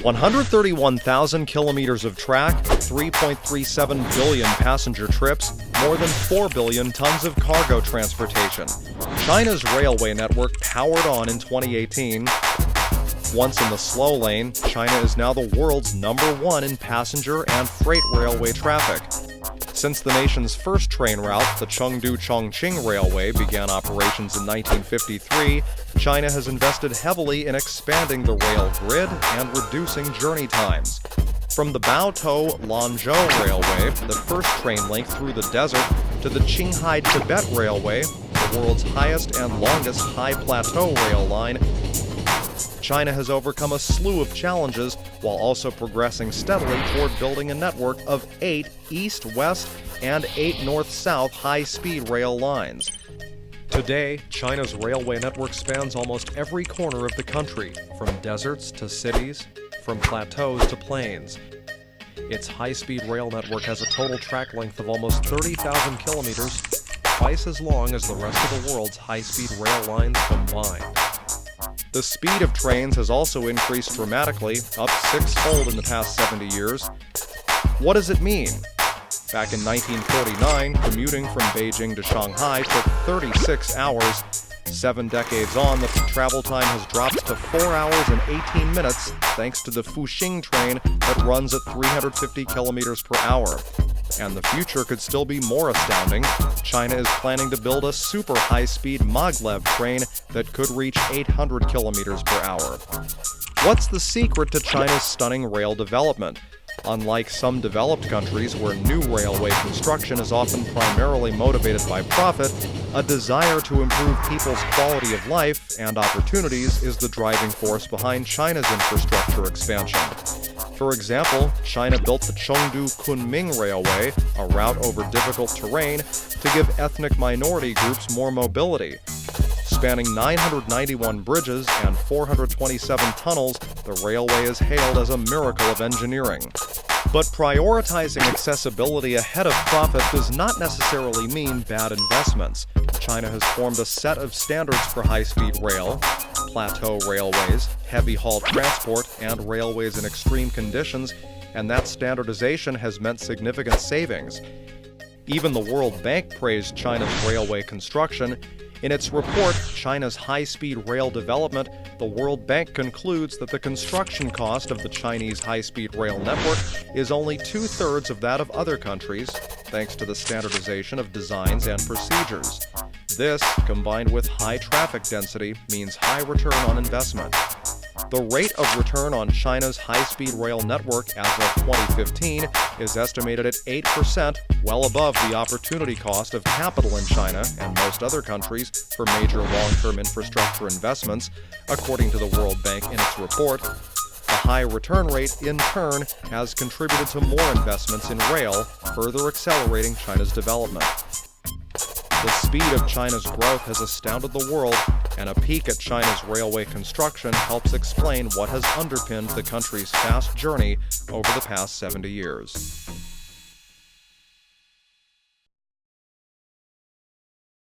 131,000 kilometers of track, 3.37 billion passenger trips, more than 4 billion tons of cargo transportation. China's railway network powered on in 2018. Once in the slow lane, China is now the world's #1 in passenger and freight railway traffic. Since the nation's first train route, the Chengdu-Chongqing Railway, began operations in 1953, China has invested heavily in expanding the rail grid and reducing journey times. From the Baotou-Lanzhou Railway, the first train link through the desert, to the Qinghai-Tibet Railway, the world's highest and longest high plateau rail line, China has overcome a slew of challenges while also progressing steadily toward building a network of 8 east-west and 8 north-south high-speed rail lines. Today, China's railway network spans almost every corner of the country, from deserts to cities, from plateaus to plains. Its high-speed rail network has a total track length of almost 30,000 kilometers, twice as long as the rest of the world's high-speed rail lines combined. The speed of trains has also increased dramatically, up 6-fold in the past 70 years. What does it mean? Back in 1949, commuting from Beijing to Shanghai took 36 hours. 7 decades on, the travel time has dropped to 4 hours and 18 minutes thanks to the Fuxing train that runs at 350 kilometers per hour. And the future could still be more astounding. China is planning to build a super high-speed maglev train that could reach 800 kilometers per hour. What's the secret to China's stunning rail development? Unlike some developed countries where new railway construction is often primarily motivated by profit, a desire to improve people's quality of life and opportunities is the driving force behind China's infrastructure expansion. For example, China built the Chengdu-Kunming Railway, a route over difficult terrain, to give ethnic minority groups more mobility. Spanning 991 bridges and 427 tunnels, the railway is hailed as a miracle of engineering. But prioritizing accessibility ahead of profit does not necessarily mean bad investments. China has formed a set of standards for high-speed rail, plateau railways, heavy-haul transport, and railways in extreme conditions, and that standardization has meant significant savings. Even the World Bank praised China's railway construction. In its report, China's high-speed rail development, the World Bank concludes that the construction cost of the Chinese high-speed rail network is only 2/3 of that of other countries, thanks to the standardization of designs and procedures. This, combined with high traffic density, means high return on investment. The rate of return on China's high-speed rail network as of 2015 is estimated at 8%, well above the opportunity cost of capital in China and most other countries for major long-term infrastructure investments, according to the World Bank in its report. The high return rate, in turn, has contributed to more investments in rail, further accelerating China's development. The speed of China's growth has astounded the world, and a peek at China's railway construction helps explain what has underpinned the country's fast journey over the past 70 years.